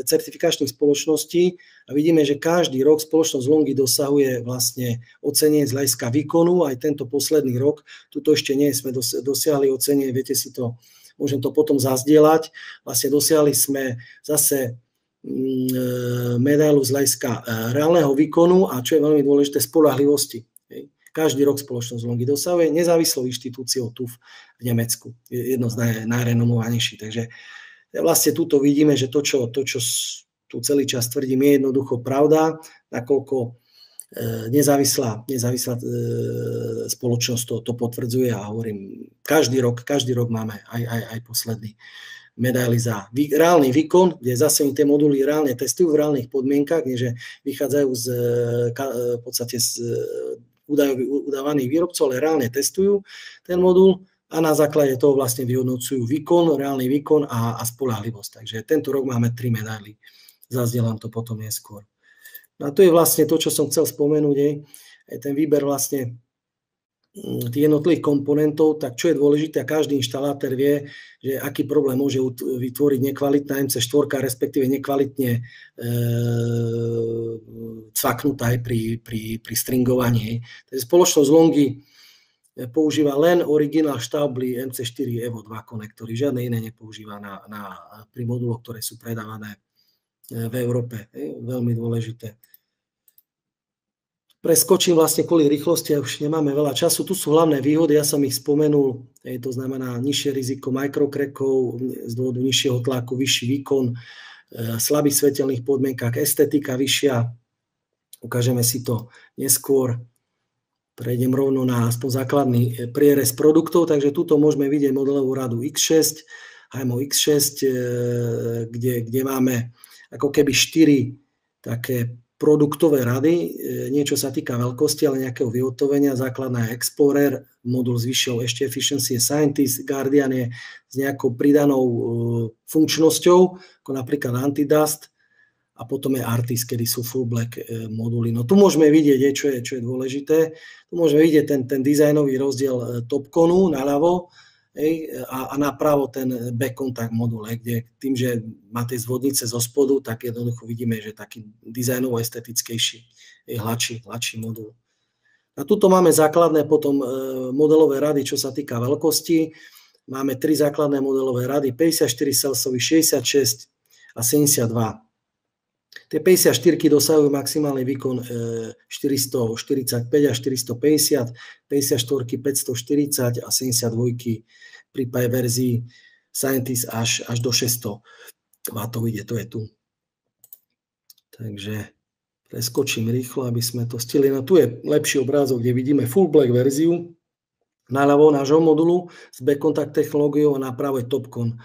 certifikačných spoločností. A vidíme, že každý rok spoločnosť Longi dosahuje vlastne ocenenie z hľadiska výkonu. Aj tento posledný rok, tuto ešte nie sme dosiahli ocenenie, viete si to, môžem to potom zazdieľať. Vlastne dosiahli sme zase medailu z hľadiska reálneho výkonu a čo je veľmi dôležité, spoľahlivosti. Každý rok spoločnosť Longi dosahuje nezávislou inštitúciou tu v Nemecku. Je jedno z najrenomovanejších. Takže vlastne tuto vidíme, že to, čo tu celý čas tvrdím, je jednoducho pravda, nakoľko nezávislá spoločnosť to potvrdzuje a hovorím, každý rok máme aj posledný medaily za reálny výkon, kde zase tie moduly reálne testujú v reálnych podmienkach, že vychádzajú v podstate z údajov udávaných výrobcov, ale reálne testujú ten modul a na základe toho vlastne vyhodnocujú výkon, reálny výkon a spoľahlivosť. Takže tento rok máme 3 medaily. Zazdieľam to potom neskôr. No a to je vlastne to, čo som chcel spomenúť, je ten výber vlastne tých jednotlivých komponentov, tak čo je dôležité, a každý inštalátor vie, že aký problém môže vytvoriť nekvalitná MC4, respektíve nekvalitne cvaknutá aj pri stringovaní. Takže spoločnosť Longi používa len originál Staubli MC4 Evo 2 konektory, žiadne iné nepoužíva pri moduloch, ktoré sú predávané v Európe. Veľmi dôležité. Preskočím vlastne kvôli rýchlosti, a už nemáme veľa času. Tu sú hlavné výhody, ja som ich spomenul, to znamená nižšie riziko microcrackov z dôvodu nižšieho tlaku, vyšší výkon, slabých svetelných podmienkach, estetika vyššia, ukážeme si to neskôr. Prejdem rovno na aspoň základný prierez produktov, takže tuto môžeme vidieť modelovú radu X6, HMO X6, kde máme ako keby 4 také produktové rady, niečo sa týka veľkosti, ale nejakého vyhotovenia. Základná je Explorer, modul s vyššou ešte efficiency je Scientist, Guardian je s nejakou pridanou funkčnosťou, ako napríklad Antidust, a potom je Artist, kedy sú full black moduly. No tu môžeme vidieť, čo je dôležité. Tu môžeme vidieť ten dizajnový rozdiel Topconu naľavo, a napravo ten back contact modul, kde tým, že má tie zvodnice zo spodu, tak jednoducho vidíme, že taký dizajnovo estetickejší, hladší modul. A tuto máme základné potom modelové rady, čo sa týka veľkosti. Máme 3 základné modelové rady, 54 Celsius, 66 a 72. Tie 54 dosahujú maximálny výkon 445 až 450, 54 540 a 72 pri verzii Scientist až do 600 W ide, to je tu. Takže preskočím rýchlo, aby sme to stihli. No tu je lepší obrázok, kde vidíme full black verziu, naľavo nášho modulu s back contact technológiou a napravo je Topcon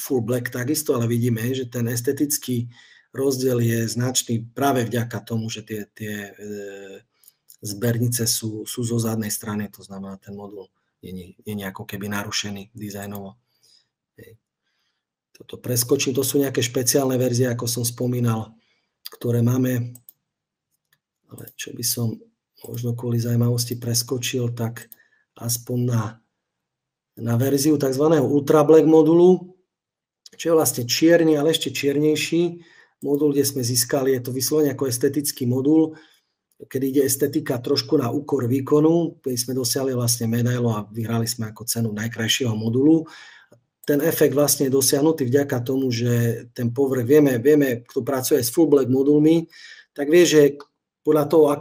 full black takisto, ale vidíme, že ten estetický rozdiel je značný práve vďaka tomu, že tie zbernice sú zo zadnej strany, to znamená, ten modul je nejako keby narušený dizajnovo. Toto preskočím, to sú nejaké špeciálne verzie, ako som spomínal, ktoré máme, ale čo by som možno kvôli zaujímavosti preskočil, tak aspoň na verziu tzv. Ultra Black modulu, čo je vlastne čierny, ale ešte čiernejší modul, kde sme získali, je to vyslovene ako estetický modul, kedy ide estetika trošku na úkor výkonu, keď sme dosiahli vlastne medailu a vyhrali sme ako cenu najkrajšieho modulu. Ten efekt vlastne je dosiahnutý vďaka tomu, že ten povrch, vieme, kto pracuje s full black modulmi, tak vie, že podľa toho,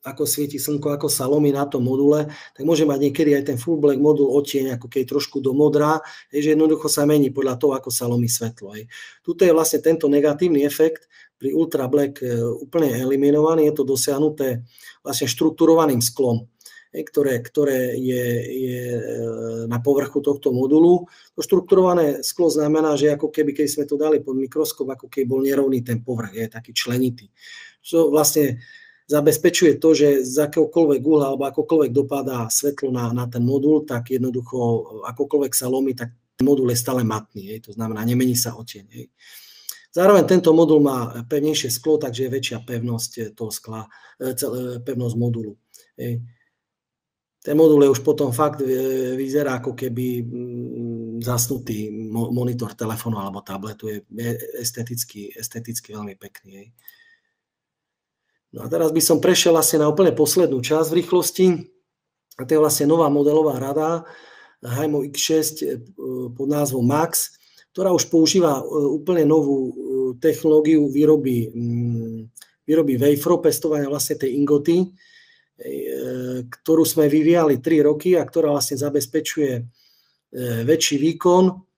ako svieti slnko, ako sa lomí na tom module, tak môže mať niekedy aj ten full black modul odtieň, ako keď trošku do modrá, že jednoducho sa mení podľa toho, ako sa lomí svetlo. Tuto je vlastne tento negatívny efekt pri ultra black úplne eliminovaný, je to dosiahnuté vlastne štrukturovaným sklom, ktoré je na povrchu tohto modulu. To štrukturované sklo znamená, že ako keby, keď sme to dali pod mikroskop, ako keby bol nerovný ten povrch, je taký členitý. Čo vlastne zabezpečuje to, že z akéhokoľvek uhla alebo akokoľvek dopadá svetlo na ten modul, tak jednoducho akokoľvek sa lomí, tak ten modul je stále matný, to znamená, nemení sa odtieň. Zároveň tento modul má pevnejšie sklo, takže je väčšia pevnosť toho skla, pevnosť modulu. Ten modul je už potom fakt vyzerá ako keby zasnutý monitor telefónu alebo tabletu, je esteticky veľmi pekný. No a teraz by som prešiel vlastne na úplne poslednú časť v rýchlosti. A to je vlastne nová modelová rada Haimo X6 pod názvom Max, ktorá už používa úplne novú technológiu výroby waferov, pestovania vlastne tej ingoty, ktorú sme vyvíjali 3 roky a ktorá vlastne zabezpečuje väčší výkon,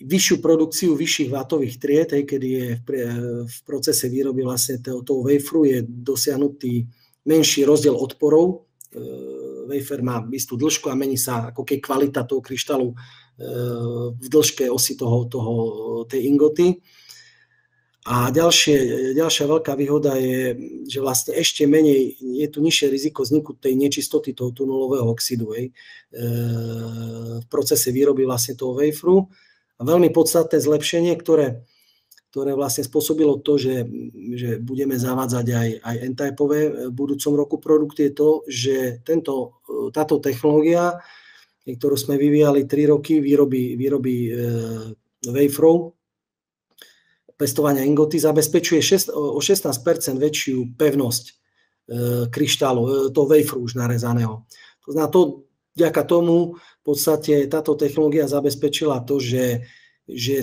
vyššiu produkciu vyšších vátových tried, kedy je v procese výroby vlastne toho waferu je dosiahnutý menší rozdiel odporov. Wafer má istú dĺžku a mení sa ako keď kvalita toho kryštálu v dĺžke osy tej ingoty. A ďalšia veľká výhoda je, že vlastne ešte menej, je tu nižšie riziko vzniku tej nečistoty toho tunulového oxidu v procese výroby vlastne toho waferu. A veľmi podstatné zlepšenie, ktoré vlastne spôsobilo to, že budeme zavádzať aj N-typové v budúcom roku produkty, je to, že táto technológia, ktorú sme vyvíjali 3 roky výroby waferov, pestovania ingoty, zabezpečuje o 16% väčšiu pevnosť kryštálu, toho waferu už narezaného. To znamená, vďaka tomu v podstate táto technológia zabezpečila to, že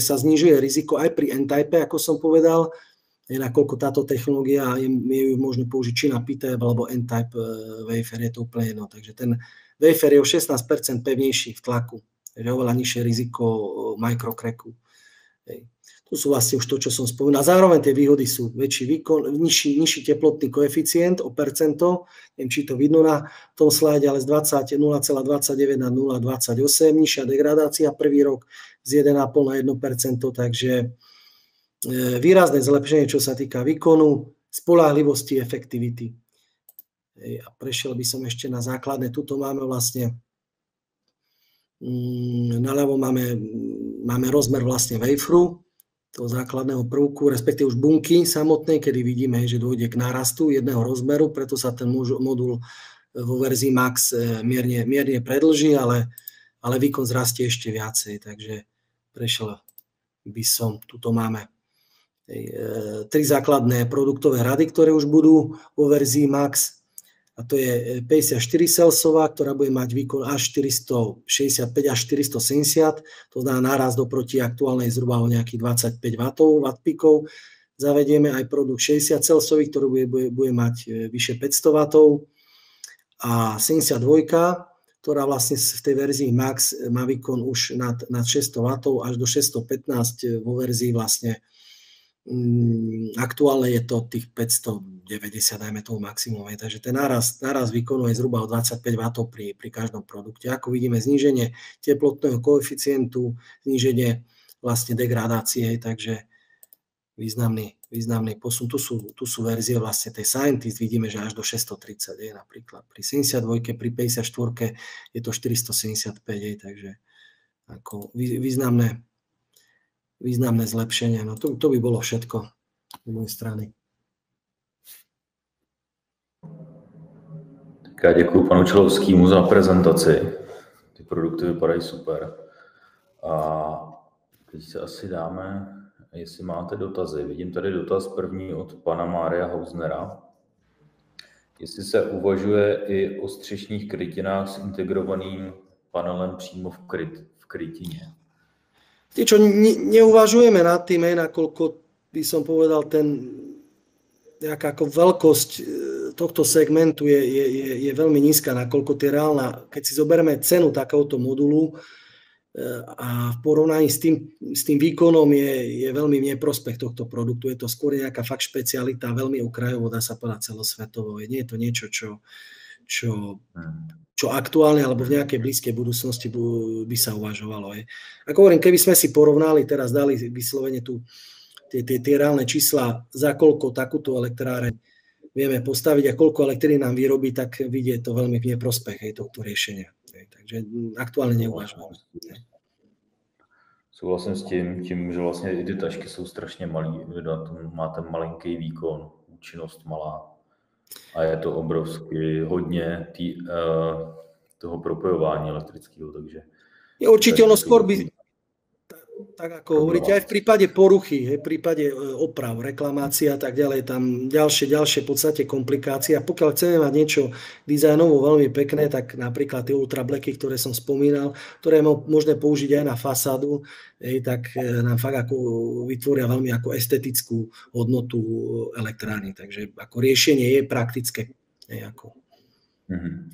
sa znižuje riziko aj pri N-type, ako som povedal, nakoľko táto technológia je ju možno použiť či na P-type alebo N-type wafer, je to úplne jedno. Takže ten wafer je o 16% pevnejší v tlaku, takže oveľa nižšie riziko microcracku. To sú vlastne už to, čo som spomínal. Zároveň tie výhody sú väčší výkon, nižší teplotný koeficient o percento, neviem, či to vidno na tom slajde, ale z 0,29 na 0,28, nižšia degradácia prvý rok z 1,5 na 1%, takže výrazné zlepšenie, čo sa týka výkonu, spoľahlivosti, efektivity. A prešiel by som ešte na základné. Tuto máme vlastne, naľavo máme rozmer vlastne waferu, toho základného prvku, respektíve už bunky samotnej, kedy vidíme, že dôjde k nárastu jedného rozmeru, preto sa ten modul vo verzii Max mierne predĺží, ale výkon zrastie ešte viacej. Takže prešiel by som, tuto máme 3 základné produktové rady, ktoré už budú vo verzii Max. A to je 54 Celsiová, ktorá bude mať výkon až 465 až 470, to znamená nárast oproti aktuálnej zhruba o nejakých 25 wattpíkov. Zavedieme aj produkt 60 Celsiový, ktorý bude mať vyše 500 W. A 72, ktorá vlastne v tej verzii Max má výkon už nad 600 W až do 615 vo verzii vlastne aktuálne je to tých 590, dajme tomu maximum. Takže ten náraz výkonu je zhruba o 25 W pri každom produkte. Ako vidíme, zníženie teplotného koeficientu, zníženie vlastne degradácie, takže významný posun. Tu sú verzie vlastne tej Scientist, vidíme, že až do 630 napríklad. Pri 72, pri 54 je to 475, takže ako významné zlepšenie. No to by bolo všetko z mojej strany. Tak já děkuji panu Čelovskému za prezentaci. Ty produkty vypadají super. A teď se asi dáme, jestli máte dotazy. Vidím tady dotaz první od pana Mária Hausnera. jestli se uvažuje i o střešních krytinách s integrovaným panelem přímo v krytině. Čo neuvažujeme nad tým, nakoľko by som povedal, nejaká ako veľkosť tohto segmentu je veľmi nízka, nakoľko reálna, keď si zoberieme cenu takéhoto modulu a v porovnaní s tým výkonom je veľmi v neprospech tohto produktu. Je to skôr nejaká fakt špecialita, veľmi okrajovo, dá sa povedať celosvetovo. Nie je to niečo, čo aktuálne alebo v nejakej blízkej budúcnosti by sa uvažovalo. Ako hovorím, keby sme si porovnali, teraz dali vyslovene tu tie reálne čísla, za koľko takúto elektráreň vieme postaviť a koľko elektrín nám vyrobí, tak vidie to veľmi v neprospech tohto riešenia. Takže aktuálne neuvažujem. Souhlasím s tím, že vlastně i ty tašky jsou strašně malý, má ten malinký výkon, účinnost malá a je to obrovsky hodně toho propojování elektrického, takže... Je určite ono skôr by, tak ako hovoríte, aj v prípade poruchy, v prípade oprav, reklamácií a tak ďalej, tam ďalšie v podstate komplikácie. A pokiaľ chceme mať niečo dizajnovo veľmi pekné, tak napríklad tie ultrablacky, ktoré som spomínal, ktoré je možné použiť aj na fasádu, tak nám fakt ako vytvoria veľmi ako estetickú hodnotu elektrárny. Takže ako riešenie je praktické ako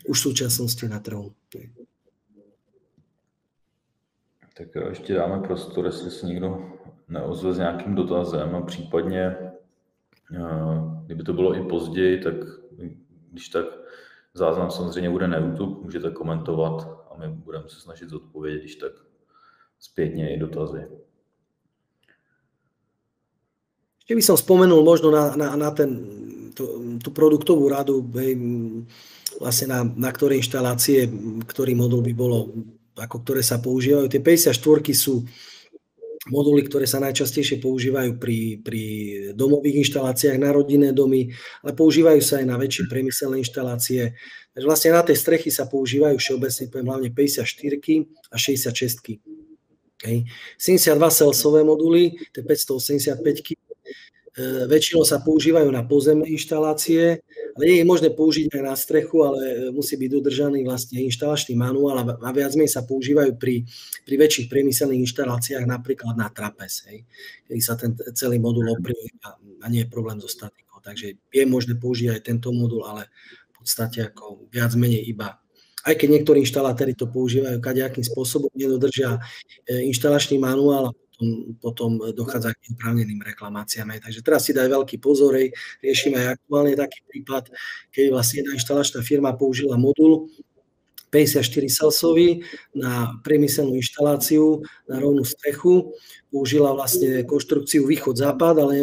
už v súčasnosti na trhu. Tak ještě dáme prostor, jestli se někdo neozve s nějakým dotazem a případně, kdyby to bylo i později, tak když tak záznam samozřejmě bude na YouTube, můžete komentovat a my budeme se snažit zodpovědět, když tak zpětně i dotazy. Ešte by som spomenul možno na tú produktovú radu, vlastne na ktoré inštalácie, ktorý modul by bolo, ako ktoré sa používajú. Tie 54 sú moduly, ktoré sa najčastejšie používajú pri domových inštaláciách na rodinné domy, ale používajú sa aj na väčšie priemyselné inštalácie. Takže vlastne na tej strechy sa používajú všeobecne, poviem hlavne 54 a 66. 72 celsové moduly, tie 585, väčšinou sa používajú na pozemné inštalácie, ale nie je možné použiť aj na strechu, ale musí byť dodržaný vlastne inštalačný manuál a viac menej sa používajú pri väčších priemyselných inštaláciách, napríklad na trapez, kedy sa ten celý modul oprie a nie je problém so statikou. Takže je možné použiť aj tento modul, ale v podstate ako viac menej iba. Aj keď niektorí inštalátori to používajú kadejakým spôsobom, nedodržia inštalačný manuál a potom dochádza k neoprávneným reklamáciám. Takže teraz si daj veľký pozor, riešime aj aktuálne taký prípad, keď vlastne jedna inštalačná firma použila modul 54 celsový na priemyselnú inštaláciu na rovnú strechu, použila vlastne konštrukciu východ-západ, ale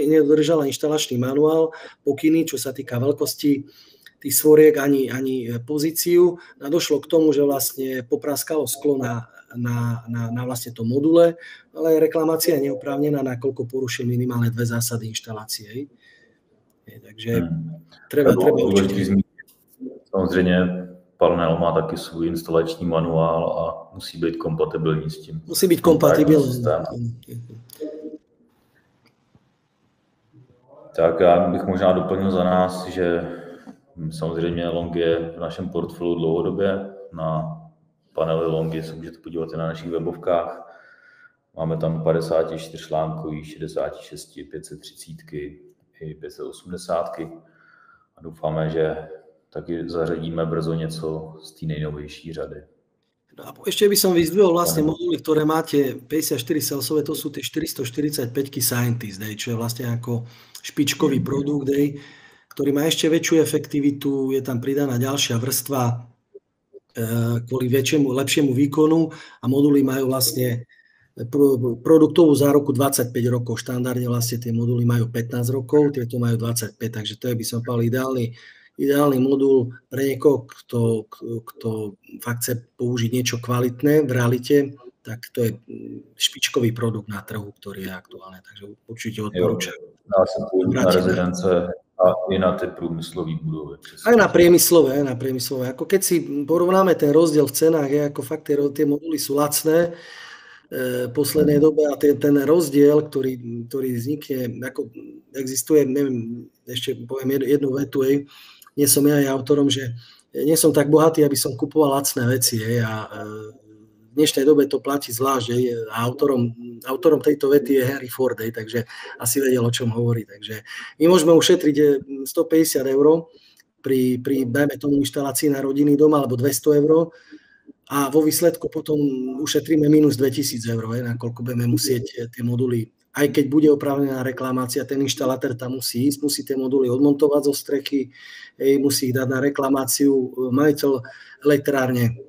nedodržala inštalačný manuál, pokyny, čo sa týka veľkosti tých svoriek ani pozíciu. A došlo k tomu, že vlastne popraskalo sklo na vlastne tom module, ale reklamácia je neoprávnená, nakoľko porušuje minimálne 2 zásady inštalácie. Takže treba určite... Samozřejmě panel má taky svůj instalační manuál a musí být kompatibilní s tím. Musí byť kompatibilní. Tak já bych možná doplnil za nás, že samozřejmě Long je v našem portfoliu dlouhodobě. Na panely Longy se můžete podívat i na našich webovkách. Máme tam 54 článkový, 66, 530 i 580. A doufáme, že taky zařadíme brzo něco z té nejnovější řady. No a ešte by som vyzdvihol vlastne moduly, ktoré máte 54 celsové, to sú tie 445 Scientist, čo je vlastne ako špičkový produkt, ktorý má ešte väčšiu efektivitu, je tam pridaná ďalšia vrstva kvôli lepšiemu výkonu a moduly majú vlastne produktovú záruku 25 rokov. Štandardne vlastne tie moduly majú 15 rokov, tieto majú 25, takže to je, by som povedal, ideálny modul pre niekoho, kto fakt chce použiť niečo kvalitné v realite, tak to je špičkový produkt na trhu, ktorý je aktuálne, takže určite odporúčam. Dá sa použiť na rezidence a i na tie průmyslové budovy. Aj na priemyslové. Ako keď si porovnáme ten rozdiel v cenách, ako fakt tie moduly sú lacné v poslednej dobe a ten rozdiel, ktorý vznikne, ako existuje, neviem, ešte poviem jednu vetu, nie som ja aj autorom, že nie som tak bohatý, aby som kupoval lacné veci. A v dnešnej dobe to platí zvlášť. A autorom tejto vety je Henry Ford, takže asi vedel, o čom hovorí. Takže my môžeme ušetriť 150 eur pri dajme tomu inštalácii na rodinný dom alebo 200 eur a vo výsledku potom ušetríme minus 2000 eur, nakoľko budeme musieť tie moduly, aj keď bude oprávnená reklamácia, ten inštalátor tam musí ísť, musí tie moduly odmontovať zo strechy, musí ich dať na reklamáciu. Majiteľ elektrárne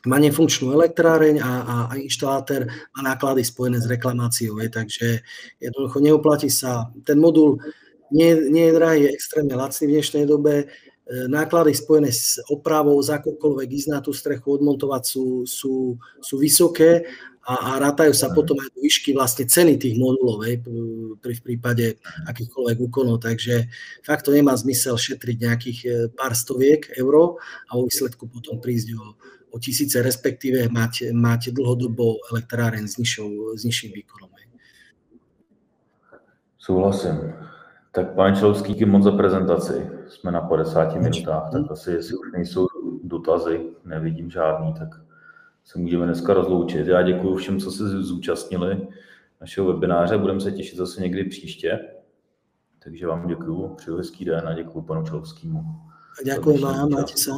má nefunkčnú elektráreň a inštalátor má náklady spojené s reklamáciou, takže jednoducho neoplatí sa. Ten modul nie je drahý, je extrémne lacný v dnešnej dobe. Náklady spojené s opravou, z akokoľvek ísť na tú strechu, odmontovať sú vysoké a rátajú sa potom aj do výšky vlastne ceny tých modulov v prípade akýchkoľvek úkonov. Takže fakt to nemá zmysel šetriť nejakých pár stoviek eur a vo výsledku potom prísť o tisíce, respektíve mať dlhodobo elektráreň s nižším výkonom. Souhlasím. Tak pane Čelovský, díky moc za prezentaci. Jsme na 50 minutách, tak asi jestli už nejsou dotazy, nevidím žádný, tak se můžeme dneska rozloučit. Já děkuji všem, co se zúčastnili našeho webináře, budeme se těšit zase někdy příště. Takže vám děkuji, přeju hezký den a děkuji panu Čelovskému. Ďakujem vám, máte sa.